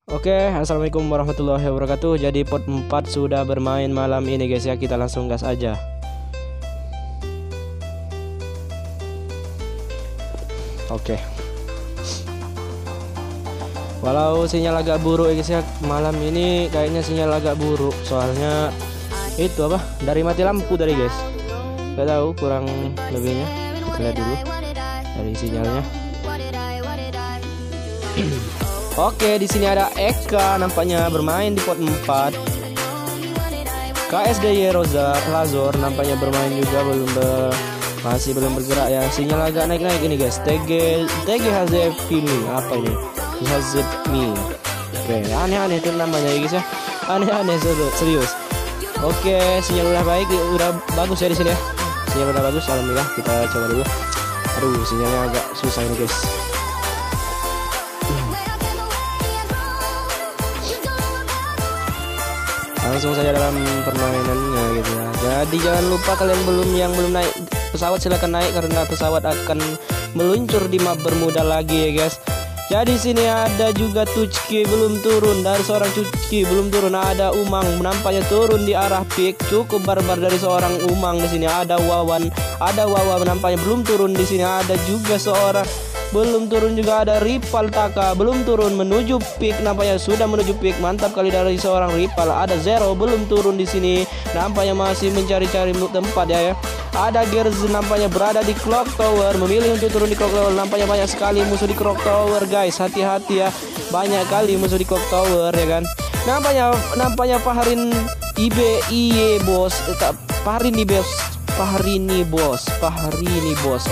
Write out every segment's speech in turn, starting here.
Oke, assalamualaikum warahmatullahi wabarakatuh. Jadi pot 4 sudah bermain malam ini guys ya. Kita langsung gas aja. Oke. Walau sinyal agak buruk ya guys ya. Malam ini kayaknya sinyal agak buruk. Soalnya itu apa? Dari mati lampu tadi guys. Gak tahu kurang lebihnya. Kita lihat dulu dari sinyalnya. Oke, di sini ada Eka nampaknya bermain di pot 4. KSDY Lazor nampaknya bermain juga masih belum bergerak ya. Sinyal agak naik-naik ini guys. TG Hazepmi apa ini? Hazepmi. Oke, aneh-aneh itu namanya ya guys ya. Aneh-aneh serius. Oke, sinyal udah baik, udah bagus ya di sini ya. Sinyal udah bagus, alhamdulillah. Kita coba dulu. Aduh, sinyalnya agak susah ini guys. Langsung saja dalam permainannya gitu ya. Jadi jangan lupa kalian yang belum naik pesawat silahkan naik karena pesawat akan meluncur di map Bermuda lagi ya guys. Jadi sini ada juga Tuchki belum turun, dari seorang Tuchki belum turun. Ada Umang nampaknya turun di arah pick, cukup barbar dari seorang Umang di sini. Ada Wawa nampaknya belum turun di sini. Ada juga seorang belum turun juga, ada Ripal Taka belum turun menuju pick, nampaknya sudah menuju pick. Mantap kali dari seorang Ripal. Ada Zero belum turun di sini, nampaknya masih mencari-cari tempat ya. Ada Gerz nampaknya berada di Clock Tower, memilih untuk turun di Clock Tower. Nampaknya banyak sekali musuh di Clock Tower guys, hati-hati ya, banyak kali musuh di Clock Tower ya kan. Nampaknya Fahrin IE bos, Fahrini bos.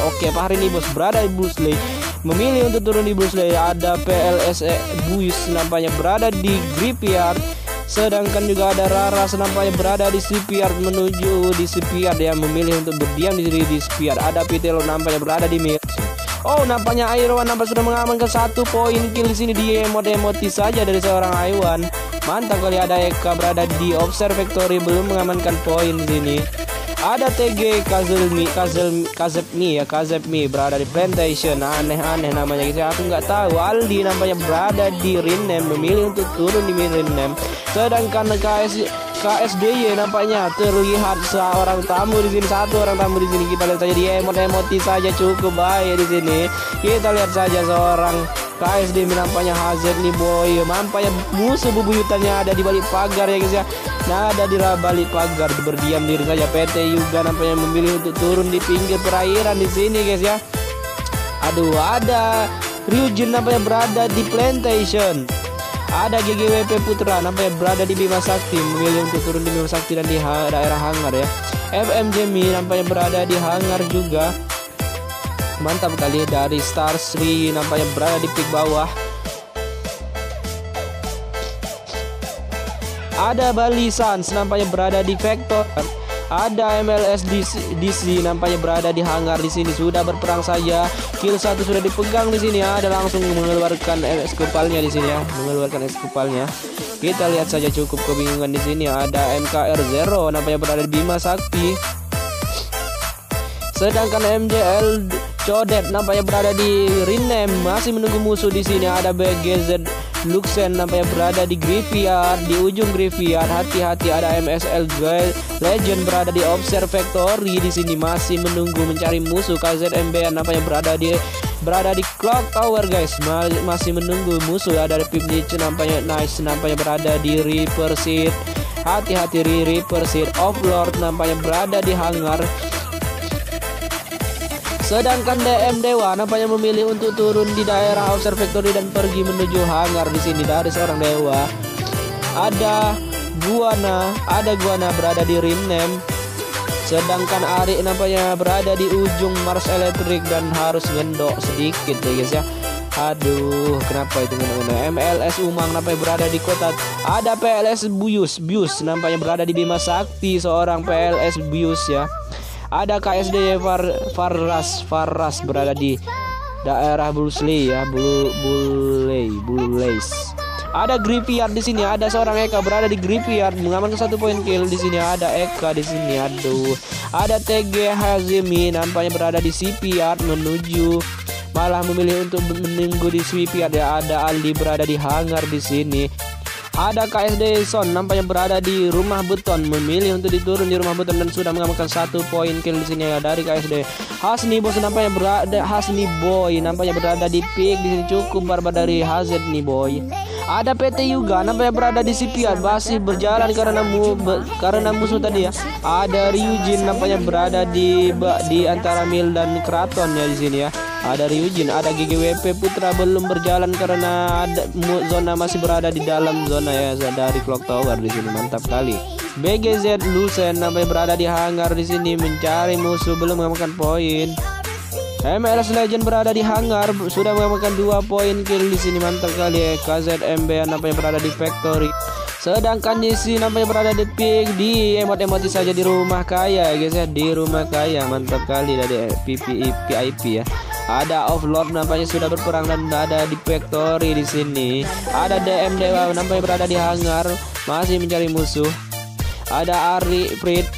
Oke, Fahrini bos berada di Bruce Lee, memilih untuk turun di Bruce Lee. Ada PLSE Buis nampaknya berada di Graveyard. Sedangkan juga ada Raras nampaknya berada di Shipyard, menuju di Shipyard ya, memilih untuk berdiam di Shipyard. Ada Pitelo nampaknya berada di Mir. Oh, nampaknya Airwan sudah mengamankan 1 poin kill di sini, di emoti saja dari seorang Aiwan. Mantap kali. Ada Eka berada di Observatory belum mengamankan poin di sini. Ada TG Kazepmi berada di Plantation. Aneh-aneh namanya guys. Aku nggak tahu. Aldi nampaknya berada di Rinem, memilih untuk turun di Rinem. Sedangkan KSDY nampaknya terlihat seorang tamu di sini, 1 orang tamu di sini. Kita lihat saja di emoti saja cukup baik di sini. Kita lihat saja seorang KSD nampaknya Hazard nih boy. Nampaknya musuh bebuyutannya ada di balik pagar ya guys ya. Nah, ada di balik pagar berdiam diri saja. PT juga nampaknya memilih untuk turun di pinggir perairan di sini guys ya. Aduh, ada Ryujin nampaknya berada di Plantation. Ada GGWP Putra nampaknya berada di Bima Sakti, memilih untuk turun di Bima Sakti dan di daerah hangar ya. FMJMI nampaknya berada di hangar juga. Mantap kali. Dari Star Sri nampaknya berada di pick bawah. Ada Bali Suns nampaknya berada di Vector. Ada MLS DC nampaknya berada di hangar di sini, sudah berperang saja. Kill 1 sudah dipegang di sini. Ada langsung mengeluarkan eskupalnya di sini ya, Kita lihat saja cukup kebingungan di sini. Ada MKR Zero nampaknya berada di Bima Sakti. Sedangkan MJL Codet nampaknya berada di Rinem, masih menunggu musuh di sini. Ada BGZ Luxen nampaknya berada di Graveyard, di ujung Graveyard. Hati-hati. Ada MSL Legend berada di Observatory di sini, masih menunggu mencari musuh. KZMB nampaknya berada di Clock Tower guys, masih menunggu musuh. Ada Pip Niche nampaknya berada di Reaper Seed. Hati-hati Reaper Seed. Offlord nampaknya berada di hangar. Sedangkan DM Dewa nampaknya memilih untuk turun di daerah Observatory dan pergi menuju hangar di sini dari seorang Dewa. Ada Guana berada di Rinem. Sedangkan Ari nampaknya berada di ujung Mars Electric dan harus ngendok sedikit ya guys ya. Aduh, kenapa itu ngendok? MLS Umang nampaknya berada di kota. Ada PLS Bius nampaknya berada di Bima Sakti, seorang PLS Bius ya. Ada KSD Farras berada di daerah Bruce Lee ya, Blue Lace. Ada Graveyard di sini. Ada seorang Eka berada di Graveyard mengamankan 1 poin kill di sini. Ada Eka di sini. Aduh. Ada TG Hazimi nampaknya berada di Shipyard menuju malah memilih untuk menunggu di Sweepyard ya. Ada Aldi berada di hangar di sini. Ada KSD Son nampaknya berada di rumah beton, memilih untuk diturun di rumah beton dan sudah mengamankan 1 poin kill di sini ya dari KSD. Hasni Boy nampaknya berada di pick di sini, cukup barbar dari HZ nih boy. Ada PT Yuga nampaknya berada di Sweepyard, masih berjalan karena musuh tadi ya. Ada Ryujin nampaknya berada di antara Mil dan Kraton ya di sini ya. Ada Ryujin, ada GGWP Putra belum berjalan karena ada zona masih berada di dalam zona ya dari Clock Tower di sini, mantap kali. BGZ Lucen nampaknya berada di hangar di sini mencari musuh, belum mengamankan poin. MLS Legend berada di hangar, sudah mengamankan 2 poin kill di sini, mantap kali ya. KZMB nampaknya berada di factory. Sedangkan di sini nampaknya berada di pick di emot-emoti saja di rumah kaya ya guys ya, di rumah kaya, mantap kali dari VIP ya. Ada Offlord nampaknya sudah berperang dan ada di factory di sini. Ada DM Dewa nampaknya berada di hangar, masih mencari musuh. Ada Ari Frit,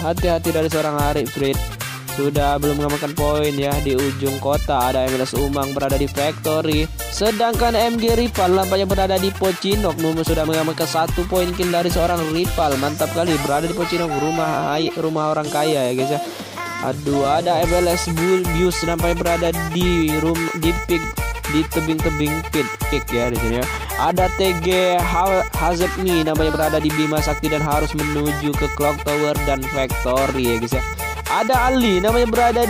hati-hati dari seorang Ari Frit, sudah belum mengamankan poin ya di ujung kota. Ada MLS Umang berada di factory. Sedangkan MG Rival nampaknya berada di Pocinok, sudah mengamankan 1 poin kill dari seorang Rival, mantap kali berada di Pocinok, rumah orang kaya ya guys ya. Aduh, ada MLS Bulbius nampaknya berada di pick di tebing-tebing pick ya di sini ya. Ada TG Hazepmi nampaknya berada di Bima Sakti dan harus menuju ke Clock Tower dan Factory ya guys ya. Ada Ali namanya berada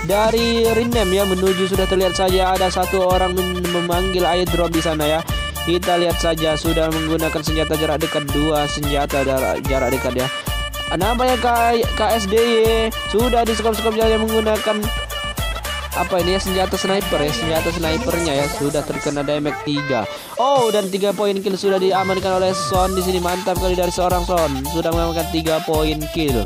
dari Rinem ya, menuju sudah terlihat saja ada satu orang memanggil airdrop di sana ya. Kita lihat saja sudah menggunakan senjata jarak dekat, 2 senjata jarak dekat ya. Nampaknya KSDY sudah di skop-skop saja menggunakan apa ini ya, senjata sniper ya, senjata snipernya ya, sudah terkena damage 3. Oh, dan 3 poin kill sudah diamankan oleh Son di sini, mantap kali dari seorang Son, sudah mengamankan 3 poin kill.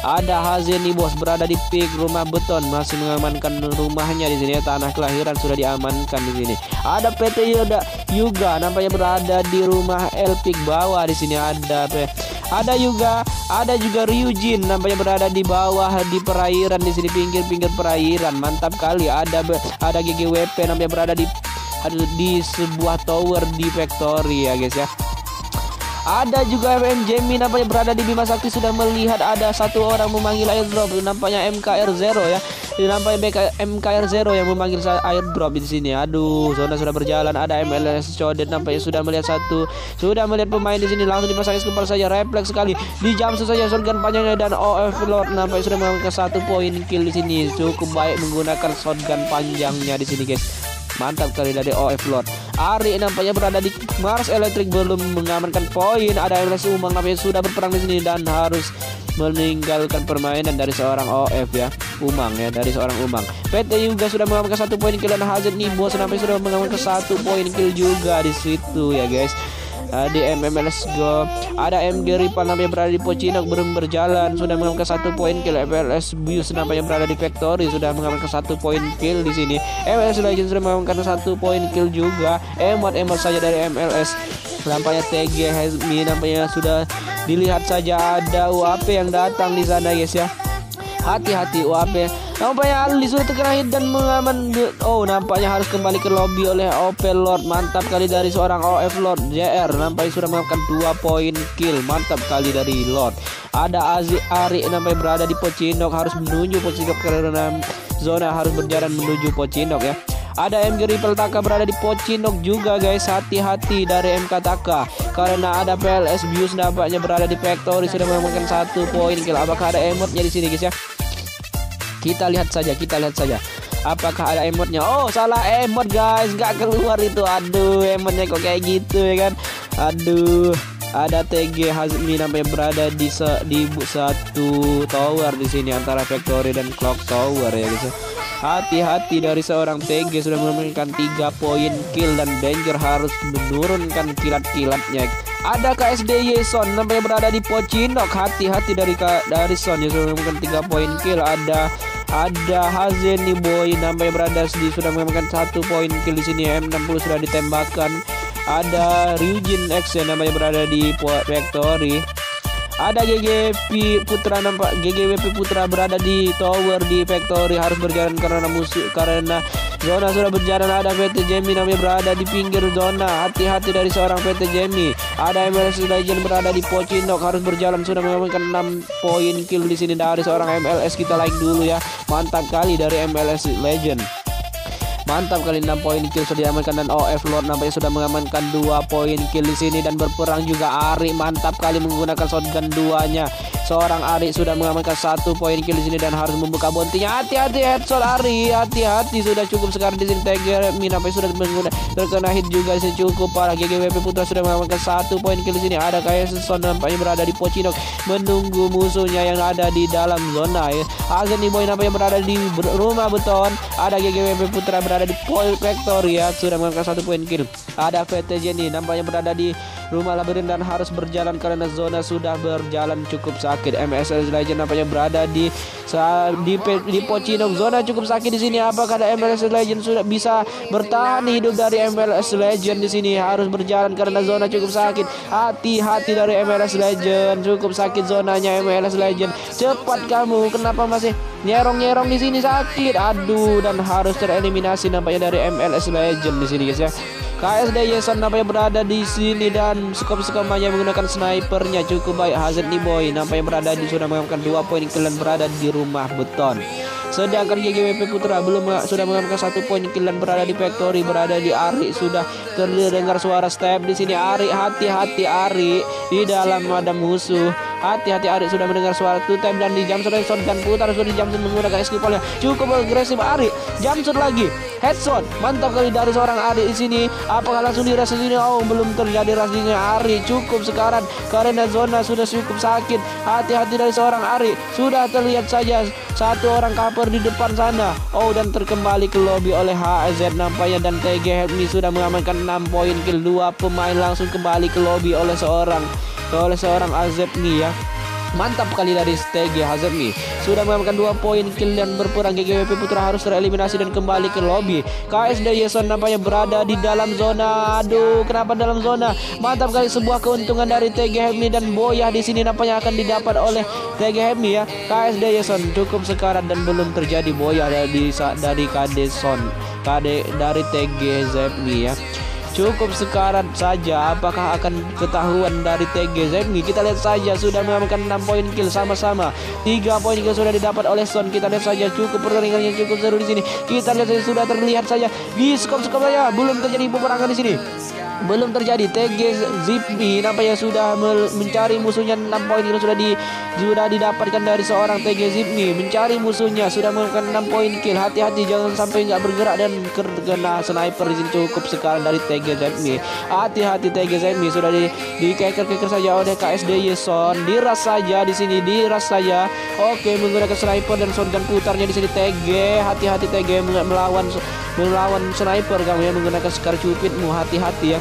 Ada Hazeni Bos berada di pick rumah beton, masih mengamankan rumahnya di sini ya, tanah kelahiran sudah diamankan di sini. Ada PT Yuga nampaknya berada di rumah Elpik bawah di sini. Ada juga Ryujin nampaknya berada di bawah di perairan di sini, pinggir perairan, mantap kali. Ada GGWP nampaknya berada di sebuah tower di factory ya guys ya. Ada juga MJ nampaknya berada di Bima Sakti, sudah melihat ada satu orang memanggil airdrop, nampaknya MKR0 ya. Nampaknya MKR0 yang memanggil airdrop di sini. Aduh, zona sudah berjalan. Ada MLS Codet nampaknya sudah melihat pemain di sini, langsung dipasang kepala saja, refleks sekali. Di jam saja shotgun panjangnya dan OF Lord nampaknya sudah mengamankan 1 poin kill di sini. Cukup baik menggunakan shotgun panjangnya di sini guys. Mantap kali dari OF Lord. Ari nampaknya berada di Mars Electric, belum mengamankan poin. Ada MLS Umang nampaknya sudah berperang di sini dan harus meninggalkan permainan dari seorang OF ya, Umang ya, dari seorang Umang. PT juga sudah mengamankan 1 poin kill dan Hazard Nibo nampaknya sudah mengamankan 1 poin kill juga di situ ya guys. Di MLS Go ada MG Rival nampaknya berada di Pocinok, belum berjalan, sudah mengamankan 1 poin kill. MLS Bius nampaknya berada di Factory, sudah mengamankan 1 poin kill di sini. MLS Legend sudah mengamankan 1 poin kill juga. Emot saja dari MLS. Nampaknya TG Hazmi nampaknya sudah dilihat saja ada UAP yang datang di sana guys ya. Hati-hati UAP. Nampaknya Ali sudah terkena hit dan mengaman. Oh, nampaknya harus kembali ke lobby oleh OP Lord. Mantap kali dari seorang OF Lord JR. Nampaknya sudah mengamankan 2 poin kill. Mantap kali dari Lord. Ada Ari nampaknya berada di Pocinok, harus menuju Pocinok karena zona harus berjalan menuju Pocinok ya. Ada MG Ripple Taka berada di Pocinok juga guys. Hati-hati dari MK Taka karena ada PLS Bius nampaknya berada di Factory, sudah mengamankan 1 poin kill. Apakah ada emotnya di sini guys ya? Kita lihat saja. Apakah ada emotnya? Oh, salah emot guys, nggak keluar itu. Aduh, emotnya kok kayak gitu ya kan. Aduh. Ada TG Hazmi nampaknya berada di satu tower di sini antara Factory dan Clock Tower ya guys. Hati-hati dari seorang TG, sudah mengamankan 3 poin kill dan Danger harus menurunkan kilat-kilatnya. Ada KSDY Son nampaknya berada di Pocinok. Hati-hati dari Son yang sudah mengamankan 3 poin kill. Ada Hazeni Boy nampaknya berada sudah mengamankan 1 poin kill di sini. M60 sudah ditembakkan. Ada Ryujin X yang namanya berada di Factory. Ada GGP Putra, nampak GGWP Putra berada di tower di factory, harus berjalan karena zona sudah berjalan. Ada PT Jamie namanya berada di pinggir zona, hati-hati dari seorang PT Jamie. Ada MLS Legend berada di Pocinok, harus berjalan, sudah mengamankan 6 poin kill di sini dari seorang MLS. Kita like dulu ya, mantap kali dari MLS Legend. Mantap kali 6 poin kill sudah diamankan, dan OF Lord nampaknya sudah mengamankan 2 poin kill di sini, dan berperang juga Ari, mantap kali menggunakan shotgun 2-nya. Seorang Ari sudah mengamankan 1 poin kill di sini dan harus membuka bontinya. Hati-hati headshot Ari, hati-hati, sudah cukup sekarang di sini. Tiger nampaknya sudah terkena hit juga di sini, cukup parah. GGWP Putra sudah mengamankan 1 poin kill di sini. Ada Kaeson nampaknya berada di Pocinok menunggu musuhnya yang ada di dalam zona ya. Azeni Boy nampaknya berada di rumah beton. Ada GGWP Putra berada di Factory ya, sudah mengamankan 1 poin kill. Ada VT Jenny nampaknya berada di rumah labirin dan harus berjalan karena zona sudah berjalan cukup sakit. MLS Legend nampaknya berada di Pocinok, zona cukup sakit di sini. Apakah ada MLS Legend sudah bisa bertahan hidup dari MLS Legend di sini? Harus berjalan karena zona cukup sakit. Hati-hati dari MLS Legend, cukup sakit zonanya MLS Legend. Cepat kamu, kenapa masih nyerong-nyerong di sini, sakit. Aduh, dan harus tereliminasi nampaknya dari MLS Legend di sini guys ya. KSD Yeson nampaknya berada di sini dan skop-skopnya menggunakan snipernya cukup baik. Hazard Boy nampaknya berada di sudah mengamankan 2 poin kill dan berada di rumah beton. Sedangkan GGWP Putra sudah mengamankan 1 poin kill dan berada di factory, berada di Ari. Sudah terdengar suara step di sini. Ari, hati-hati Ari, di dalam ada musuh. Hati-hati Ari, sudah mendengar suara 2 time dan di jumpshot dan putar, sudah di jumpshot menggunakan escape-nya. Cukup agresif Ari. Jumpshot lagi. Headshot. Mantap kali dari seorang Ari di sini. Apakah langsung diras di sini? Oh, belum terjadi rasanya Ari. Cukup sekarang karena zona sudah cukup sakit. Hati-hati dari seorang Ari. Sudah terlihat saja satu orang cover di depan sana. Oh, dan terkembali ke lobby oleh HZ nampaknya, dan TG Help Me sudah mengamankan 6 poin kill. 2 pemain langsung kembali ke lobby oleh seorang Azepni ya. Mantap kali dari TG Hazemi, sudah mengamankan 2 poin kill dan berperang. GGWP Putra harus tereliminasi dan kembali ke lobby. KSD Yeson nampaknya berada di dalam zona. Aduh, kenapa dalam zona? Mantap kali, sebuah keuntungan dari TG Hazemi, dan Boyah di sini nampaknya akan didapat oleh TG Hazemi ya. KSD Yeson cukup sekarat dan belum terjadi Boyah dari Kadeson dari TG Hazemi ya. Cukup sekarat saja, apakah akan ketahuan dari TG Zemni? Kita lihat saja, sudah mengamankan 6 poin kill sama-sama. 3 poin kill sudah didapat oleh Son. Kita lihat saja, cukup pertandingan yang cukup seru di sini. Kita lihat saja, sudah terlihat saja di skop saja, belum terjadi peperangan di sini. Belum terjadi. TG Zipmi nampaknya sudah mencari musuhnya. 6 poin kill sudah didapatkan dari seorang TG Zipmi, mencari musuhnya, sudah mengamankan 6 poin kill. Hati-hati jangan sampai nggak bergerak dan kena sniper di sini. Cukup sekarang dari TG Zipmi. Hati-hati TG Zipmi sudah dikeker-keker saja oleh KSD Yeson. Diras saja di sini, diras saja. Oke, menggunakan sniper dan shotgun putarnya di sini TG. Hati-hati TG melawan sniper kamu ya, menggunakan Scar Cupidmu. Hati-hati ya.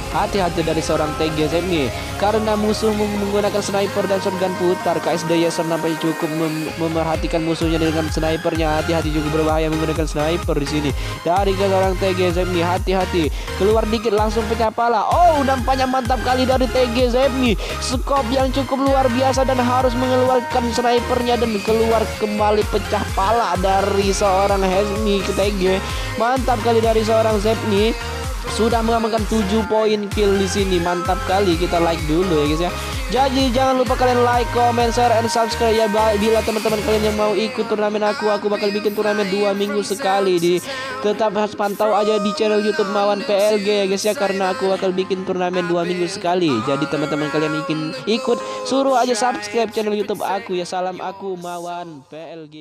Hati-hati dari seorang TG Zemni karena musuh menggunakan sniper dan shotgun putar. KSD Yeson nampaknya cukup memerhatikan musuhnya dengan snipernya. Hati-hati, juga berbahaya menggunakan sniper di sini dari seorang TG Zemni. Hati-hati, keluar dikit langsung pecah pala. Oh, nampaknya mantap kali dari TG Zemni, skop yang cukup luar biasa dan harus mengeluarkan snipernya dan keluar kembali pecah pala dari seorang Zemni ke TG. Mantap kali dari seorang Zemni, sudah mengamankan 7 poin kill di sini. Mantap kali, kita like dulu ya guys ya. Jadi jangan lupa kalian like, comment, share, and subscribe ya. Bila teman-teman kalian yang mau ikut turnamen aku bakal bikin turnamen 2 minggu sekali. Tetap harus pantau aja di channel YouTube Mawan PLG ya guys ya, karena aku bakal bikin turnamen 2 minggu sekali. Jadi teman-teman kalian ingin ikut, suruh aja subscribe channel YouTube aku ya. Salam aku Mawan PLG.